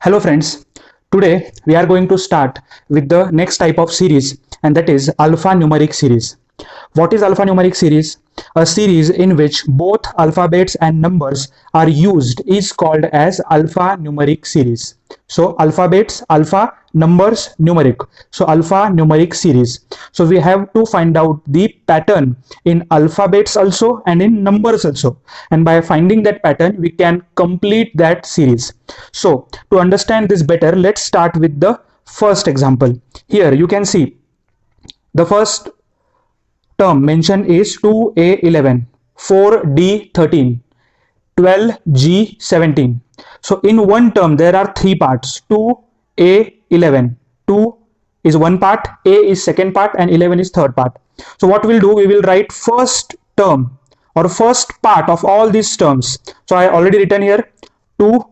Hello friends, today we are going to start with the next type of series, and that is alphanumeric series. What is alphanumeric series? A series in which both alphabets and numbers are used is called as alphanumeric series. So alphabets, alpha, numbers, numeric. So alphanumeric series. So we have to find out the pattern in alphabets also and in numbers also. And by finding that pattern, we can complete that series. So to understand this better, let's start with the first example. Here you can see the first term mentioned is 2a11, 4d13, 12g17. So in one term there are three parts. 2a11, 2 is one part, a is second part, and 11 is third part. So what we'll do, we will write first term or first part of all these terms. So I already written here 2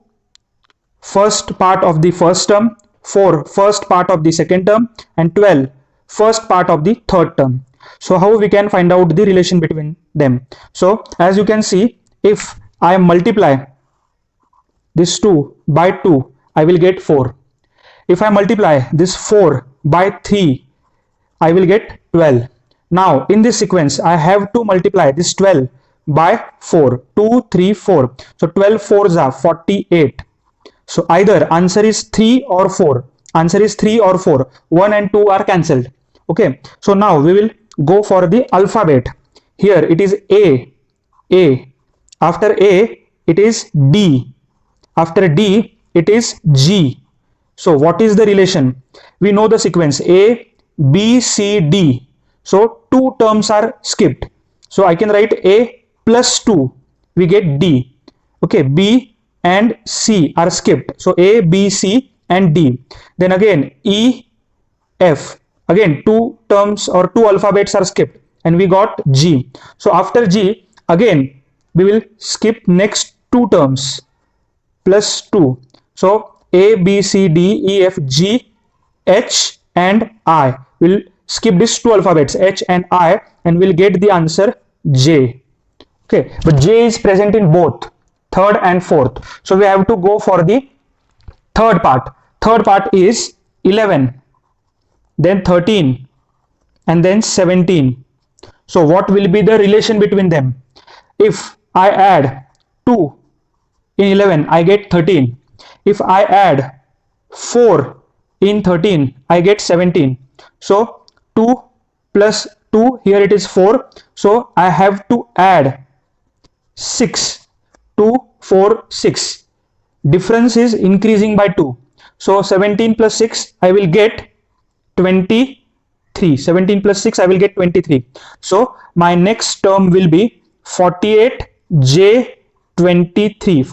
first part of the first term, 4 first part of the second term, and 12 first part of the third term. So how we can find out the relation between them? So as you can see, if I multiply this 2 by 2, I will get 4. If I multiply this 4 by 3, I will get 12. Now in this sequence, I have to multiply this 12 by 4. 2, 3, 4. So 12 4s are 48. So either answer is 3 or 4. Answer is 3 or 4. 1 and 2 are cancelled. Okay. So now we will go for the alphabet. Here it is A. After A, it is D. After D, it is G. So what is the relation? We know the sequence A, B, C, D. So two terms are skipped. So I can write A plus 2. We get D. Okay. B and C are skipped. So A, B, C and D. Then again E, F. Again two terms or two alphabets are skipped and we got G. So after G, again we will skip next two terms plus 2. So A, B, C, D, E, F, G, H and I. We'll skip these two alphabets H and I and we'll get the answer J. Okay, but J is present in both third and fourth. So we have to go for the third part. Third part is 11. Then 13 and then 17. So what will be the relation between them? If I add 2 in 11, I get 13. If I add 4 in 13, I get 17. So 2 plus 2, here it is 4. So I have to add 6. 2, 4, 6. Difference is increasing by 2. So 17 plus 6, I will get 23. 17 plus 6, I will get 23. So my next term will be 48J23.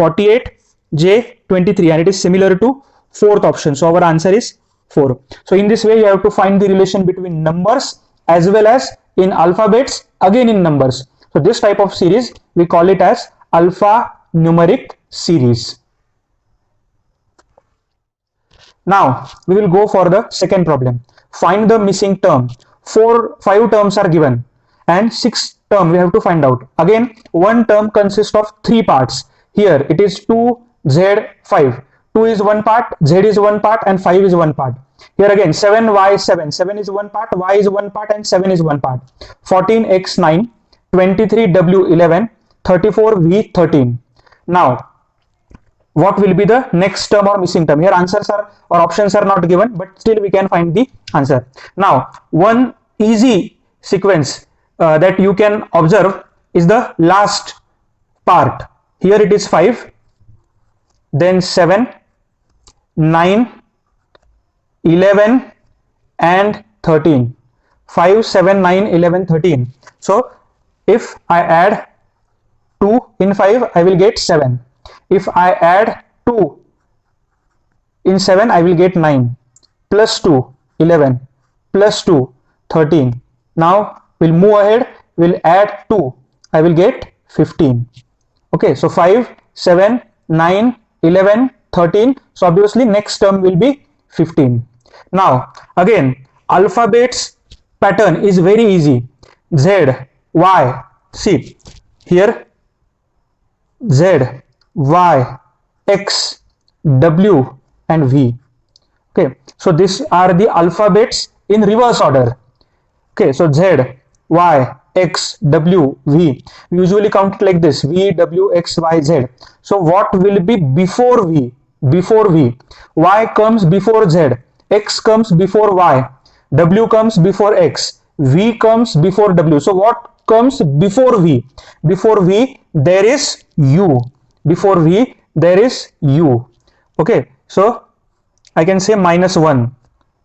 48J23, and it is similar to fourth option. So our answer is 4. So in this way, you have to find the relation between numbers as well as in alphabets, again in numbers. So this type of series, we call it as alphanumeric series. Now we will go for the second problem. Find the missing term. 5 terms are given and 6 term we have to find out. Again, one term consists of 3 parts. Here it is 2Z5. 2 is one part, Z is one part, and 5 is one part. Here again 7Y7. 7 is one part, Y is one part, and 7 is one part. 14X9, 23W11, 34V13. Now what will be the next term or missing term? Here answers are or options are not given, but still we can find the answer. Now one easy sequence that you can observe is the last part. Here it is 5, then 7, 9, 11 and 13. 5, 7, 9, 11, 13. So if I add 2 in 5, I will get 7. If I add 2 in 7, I will get 9. Plus 2, 11. Plus 2, 13. Now we'll move ahead. We'll add 2. I will get 15. Okay, so 5, 7, 9, 11, 13. So obviously next term will be 15. Now again, alphabets pattern is very easy. Z, Y. See here Z, Y, X, W, and V. Okay, so these are the alphabets in reverse order. Okay, so Z, Y, X, W, V. We usually count it like this: V, W, X, Y, Z. So what will be before V? Before V, Y comes before Z, X comes before Y, W comes before X, V comes before W. So what comes before V? Before V there is U. Before V there is U. Okay, so I can say -1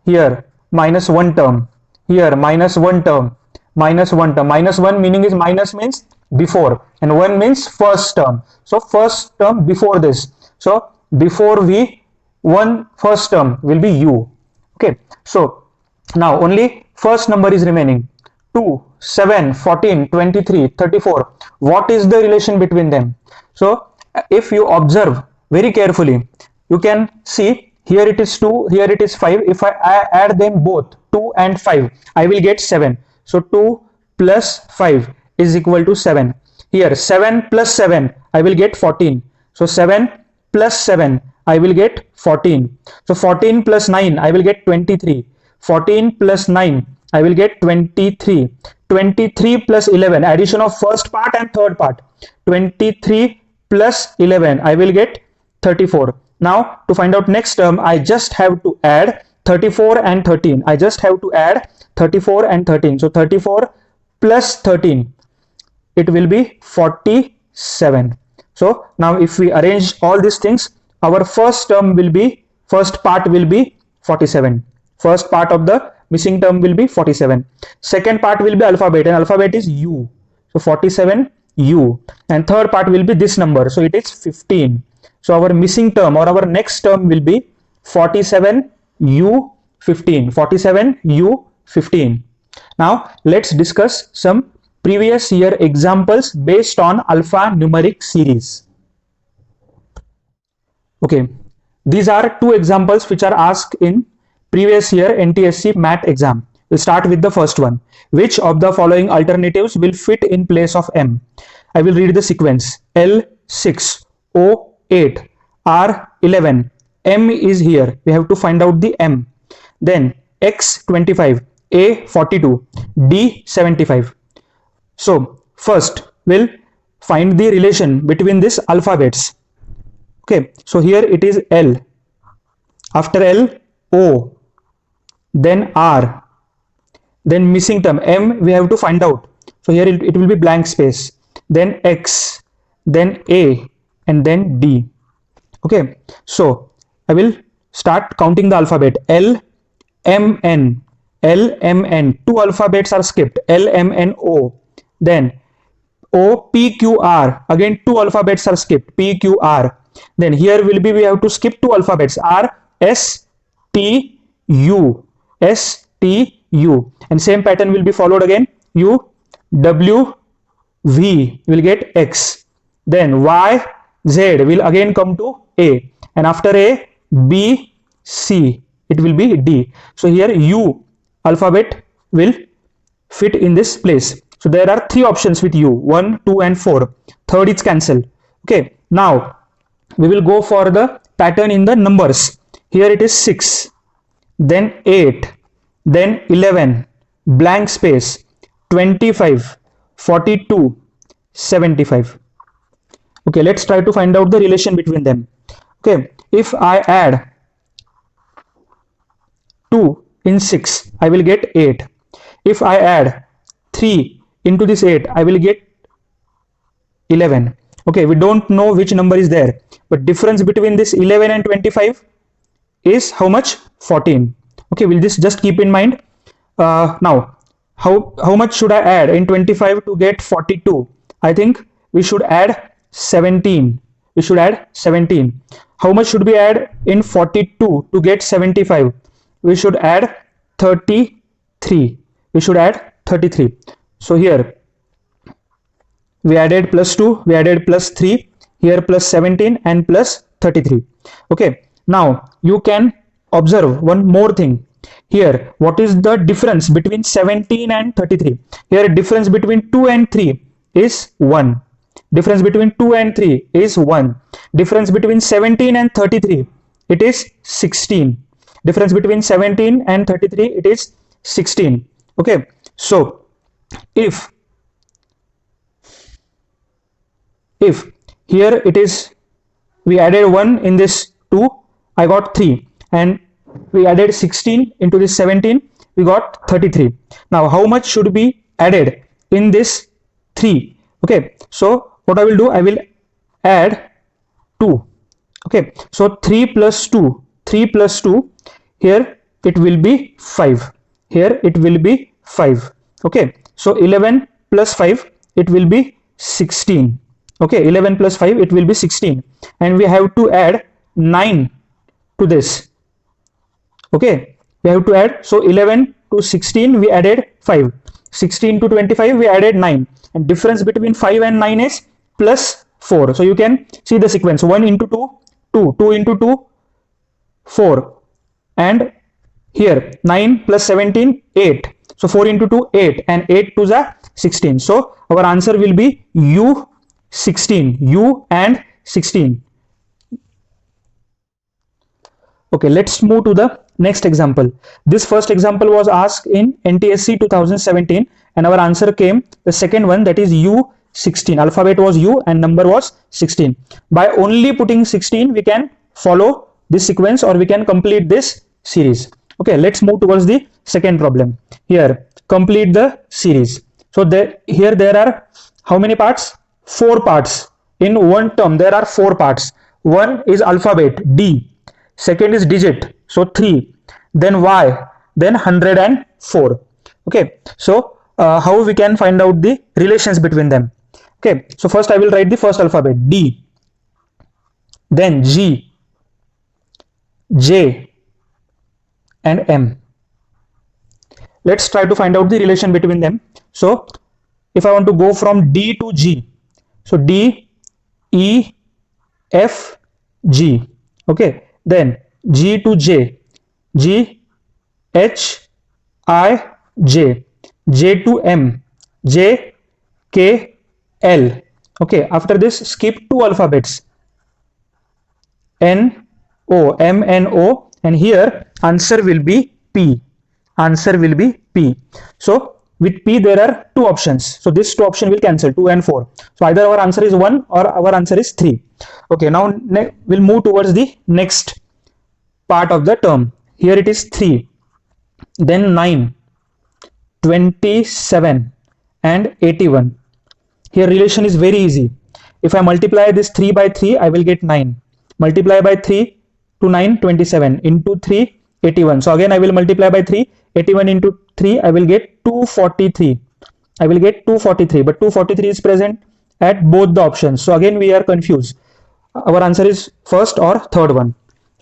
here, -1 term here, -1 term, -1 term. -1 meaning is minus means before and 1 means first term. So first term before this. So before V, one first term will be U. Okay, so now only first number is remaining: 2, 7, 14, 23, 34. What is the relation between them? So if you observe very carefully, you can see here it is 2, here it is 5. If I add them both, 2 and 5, I will get 7. So 2 plus 5 is equal to 7. Here 7 plus 7, I will get 14. So 7 plus 7, I will get 14. So 14 plus 9, I will get 23. 14 plus 9, I will get 23. 23 plus 11, addition of first part and third part. 23 plus 11, I will get 34. Now to find out next term, I just have to add 34 and 13. I just have to add 34 and 13. So 34 plus 13, it will be 47. So now if we arrange all these things, our first term will be, first part will be 47. First part of the missing term will be 47. Second part will be alphabet, and alphabet is U. So 47 U. And third part will be this number. So it is 15. So our missing term or our next term will be 47 U 15. 47 U 15. Now let's discuss some previous year examples based on alphanumeric series. Okay, these are two examples which are asked in previous year NTSC MAT exam. We'll start with the first one. Which of the following alternatives will fit in place of M? I will read the sequence. L6, O8, R11, M is here. We have to find out the M. Then X25, A42, D75. So first we'll find the relation between these alphabets. Okay, so here it is L. After L, O, then R, then missing term M we have to find out. So here it will be blank space. Then X, then A, and then D. Okay, so I will start counting the alphabet. L, M, N, L, M, N. Two alphabets are skipped. L, M, N, O. Then O, P, Q, R. Again two alphabets are skipped. P, Q, R. Then here will be, we have to skip two alphabets. R, S, T, U. S, T, U. And same pattern will be followed again. U, W, V will get X. Then Y, Z will again come to A. And after A, B, C. It will be D. So here U alphabet will fit in this place. So there are three options with U. 1, 2 and 4. Third is cancelled. Okay. Now we will go for the pattern in the numbers. Here it is 6. Then 8. Then 11. Blank space. 25. 42. 75. Okay. Let's try to find out the relation between them. Okay. If I add 2 in 6, I will get 8. If I add 3 into this 8, I will get 11. Okay, we don't know which number is there, but difference between this 11 and 25 is how much? 14. Okay, we'll just keep in mind. Now, how much should I add in 25 to get 42? I think we should add 17. We should add 17. How much should we add in 42 to get 75? We should add 33. We should add 33. So here we added plus 2, we added plus 3, here plus 17 and plus 33. Okay, now you can observe one more thing. Here, what is the difference between 17 and 33? Here, difference between 2 and 3 is 1. Difference between 2 and 3 is 1. Difference between 17 and 33 it is 16. Difference between 17 and 33, it is 16. Okay, so if here it is, we added 1 in this 2, I got 3, and we added 16 into this 17, we got 33. Now how much should be added in this 3? Okay, so what I will do, I will add 2. Okay, so 3 plus 2, here it will be 5, here it will be 5. Okay, so 11 plus 5, it will be 16. Okay, 11 plus 5, it will be 16, and we have to add 9 to this. Okay, we have to add, so 11 to 16 we added 5, 16 to 25 we added 9, and difference between 5 and 9 is plus 4. So you can see the sequence: 1 into 2, 2, 2 into 2, 4, and here 9 plus 17, 8. So 4 into 2, 8, and 8 to the 16. So our answer will be U 16, U and 16. Okay, let's move to the next example. This first example was asked in NTSC 2017, and our answer came the second one, that is U 16. Alphabet was U and number was 16. By only putting 16, we can follow this sequence, or we can complete this series. Okay, let's move towards the second problem. Here, complete the series. So here there are how many parts? 4 parts. In one term there are 4 parts. One is alphabet D, second is digit, so 3, then Y, then 104. Okay, so how we can find out the relations between them? Okay, so first I will write the first alphabet D, then G, J and M. Let's try to find out the relation between them. So if I want to go from D to G, so D, E, F, G. Okay, then G to J, G, H, I, J, J to M, J, K, L. Okay, after this skip 2 alphabets, N, O, M, N, O, and here answer will be P. Answer will be P. So with P there are 2 options. So this 2 option will cancel, 2 and 4. So either our answer is 1 or our answer is 3. Okay, now we'll move towards the next part of the term. Here it is 3, then 9, 27 and 81. Here relation is very easy. If I multiply this 3 by 3, I will get 9. Multiply by 3 to 9, 27, into 3, 81. So again I will multiply by 3, 81 into 3, I will get 243. I will get 243, but 243 is present at both the options. So again we are confused. Our answer is first or third one.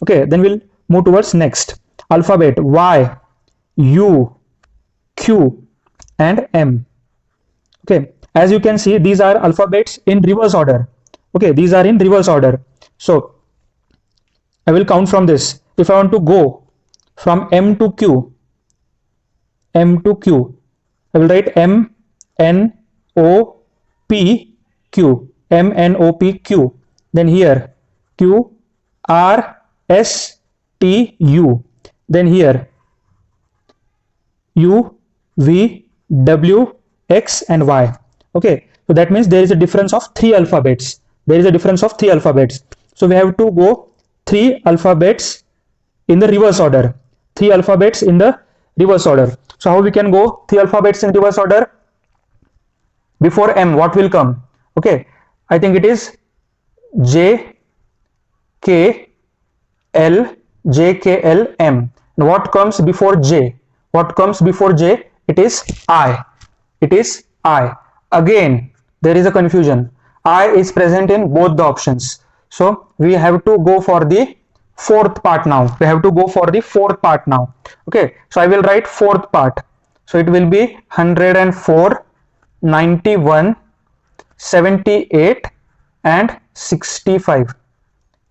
Okay, then we'll move towards next. Alphabet Y, U, Q and M. Okay, as you can see, these are alphabets in reverse order. Okay, these are in reverse order. So I will count from this. If I want to go from M to Q, I will write M, N, O, P, Q, M, N, O, P, Q. Then here Q, R, S, T, U. Then here U, V, W, X and Y. Okay, so that means there is a difference of 3 alphabets. There is a difference of 3 alphabets. So we have to go 3 alphabets in the reverse order. 3 alphabets in the reverse order. So how we can go 3 alphabets in reverse order? Before M, what will come? Okay, I think it is J, K, L, J, K, L, M. And what comes before J? What comes before J? It is I. It is I. Again, there is a confusion. I is present in both the options. So we have to go for the 4th part now. We have to go for the 4th part now. Okay, so I will write 4th part. So it will be 104, 91, 78 and 65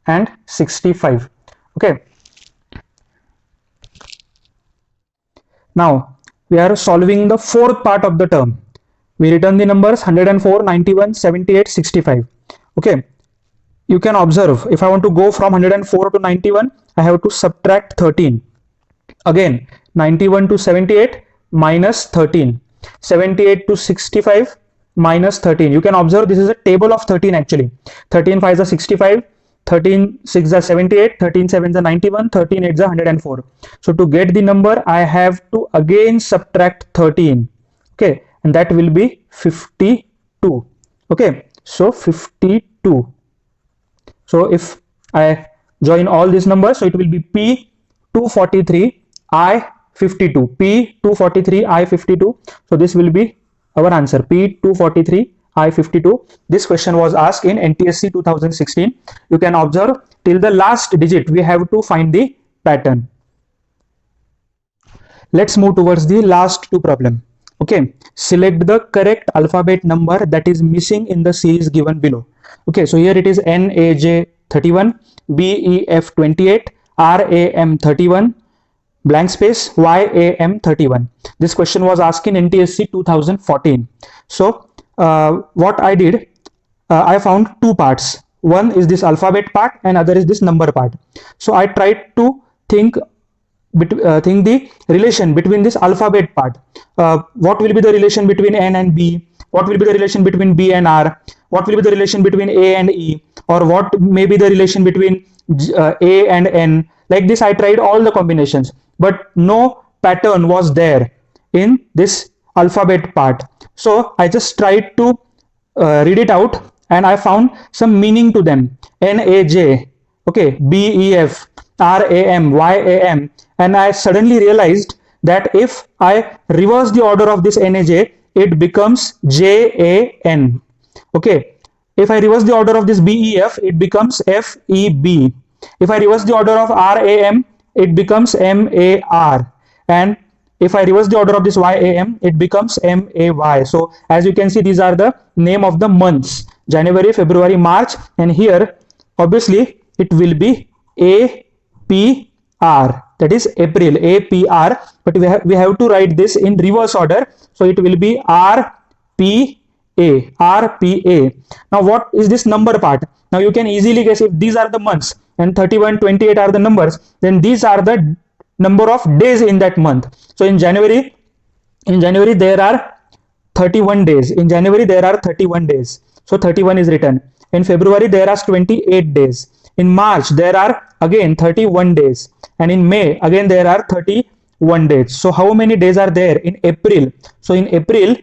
and 65. Okay, now we are solving the 4th part of the term. We return the numbers 104, 91, 78, 65. Okay, you can observe, if I want to go from 104 to 91, I have to subtract 13. Again, 91 to 78 minus 13. 78 to 65 minus 13. You can observe this is a table of 13 actually. 13 5s are 65, 13 6s are 78, 13 7s are 91, 13 8s are 104. So to get the number, I have to again subtract 13. Okay, and that will be 52. Okay, so 52. So if I join all these numbers, so it will be P 243 I 52. P 243 I 52. So this will be our answer, P 243 I 52. This question was asked in NTSC 2016. You can observe till the last digit we have to find the pattern. Let's move towards the last two problem. Okay, select the correct alphabet number that is missing in the series given below. Okay, so here it is NAJ 31, BEF 28, RAM 31, blank space, YAM 31. This question was asked in NTSC 2014. So what I did, I found two parts. One is this alphabet part and other is this number part. So I tried to think the relation between this alphabet part. What will be the relation between N and B? What will be the relation between B and R? What will be the relation between A and E? Or what may be the relation between A and N? Like this, I tried all the combinations, but no pattern was there in this alphabet part. So I just tried to read it out and I found some meaning to them. NAJ, okay, BEF, RAM, YAM, and I suddenly realized that if I reverse the order of this NAJ, it becomes JAN. Okay, if I reverse the order of this BEF, it becomes FEB. If I reverse the order of RAM, it becomes MAR, and if I reverse the order of this YAM, it becomes MAY. So as you can see, these are the name of the months: January, February, March, and here obviously it will be APR, that is April, APR, but we have to write this in reverse order, so it will be RPA. Now what is this number part? Now you can easily guess, if these are the months and 31, 28 are the numbers, then these are the number of days in that month. So in January there are 31 days. In January there are 31 days. So 31 is written. In February there are 28 days. In March there are again 31 days. And in May again there are 31 days. So how many days are there in April? So in April,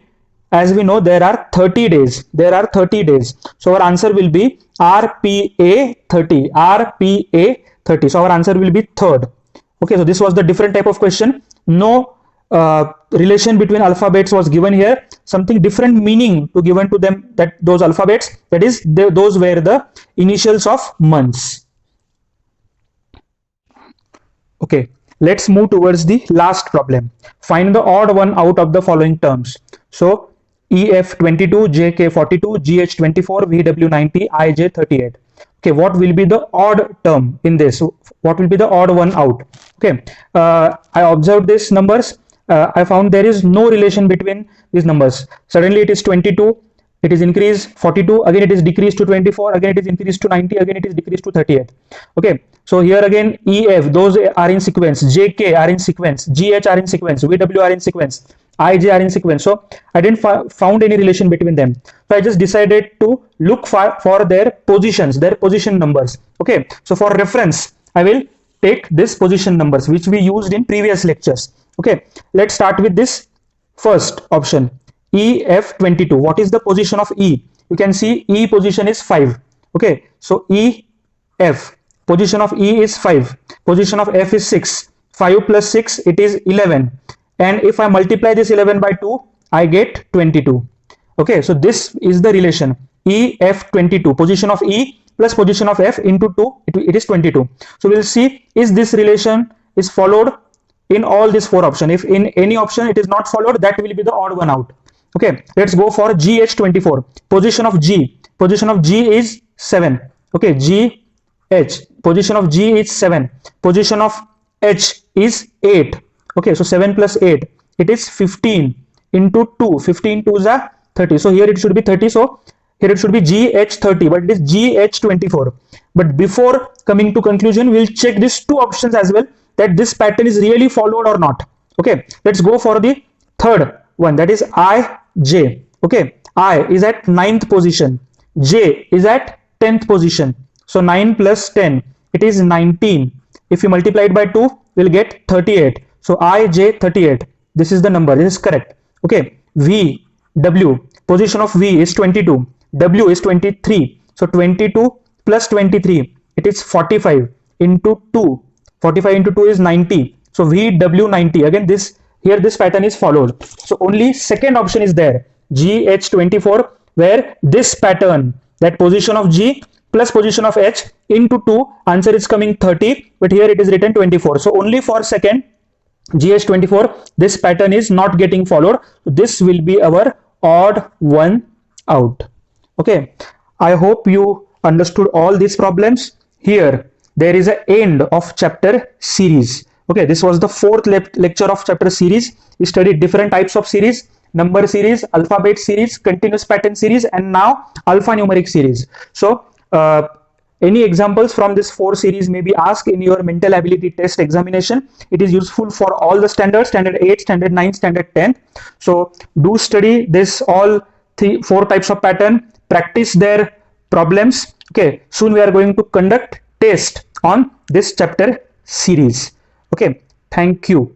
as we know, there are 30 days. There are 30 days. So our answer will be RPA 30. RPA 30. So our answer will be third. Okay, so this was the different type of question. No relation between alphabets was given here. Something different meaning to given to them, that those alphabets, that is those were the initials of months. Okay, let's move towards the last problem. Find the odd one out of the following terms. So EF22, JK42, GH24, VW90, IJ38. Okay, what will be the odd term in this? What will be the odd one out? Okay, I observed these numbers. I found there is no relation between these numbers. Suddenly it is 22, it is increased 42, again it is decreased to 24, again it is increased to 90, again it is decreased to 38. Okay, so here again EF, those are in sequence, JK are in sequence, GH are in sequence, VW are in sequence, IJ are in sequence. So I didn't found any relation between them. So I just decided to look for their positions, their position numbers. Okay, so for reference, I will take this position numbers which we used in previous lectures. Okay, let's start with this first option, EF22. What is the position of E? You can see E position is 5. Okay, so EF, position of E is 5, position of F is 6. 5 plus 6, it is 11. And if I multiply this 11 by 2, I get 22. Okay, so this is the relation, EF22, position of E plus position of F into 2, it is 22. So we'll see, is this relation is followed in all these four options. If in any option it is not followed, that will be the odd one out. Okay, let's go for GH24, position of G is 7. Okay, GH, position of G is 7, position of H is 8. Okay, so 7 plus 8, it is 15 into 2, 15 2s are 30. So here it should be 30. So here it should be GH30, but it is GH24. But before coming to conclusion, we'll check these two options as well, that this pattern is really followed or not. Okay, let's go for the third one, that is IJ. Okay, I is at 9th position, J is at 10th position. So 9 plus 10, it is 19. If you multiply it by 2, we'll get 38. So IJ 38. This is the number. This is correct. Okay. V W, position of V is 22. W is 23. So 22 plus 23, it is 45 into 2. 45 into 2 is 90. So VW 90. Again, this here this pattern is followed. So only second option is there, GH24, where this pattern, that position of G plus position of H into 2, answer is coming 30, but here it is written 24. So only for second, GH24, this pattern is not getting followed. This will be our odd one out. Okay, I hope you understood all these problems. Here there is an end of chapter series. Okay, this was the fourth lecture of chapter series. We studied different types of series: number series, alphabet series, continuous pattern series, and now alphanumeric series. So any examples from this 4 series may be asked in your mental ability test examination. It is useful for all the standards: standard 8, standard 9, standard 10. So do study this all 4 types of pattern, practice their problems. Okay, soon we are going to conduct test on this chapter series. Okay, thank you.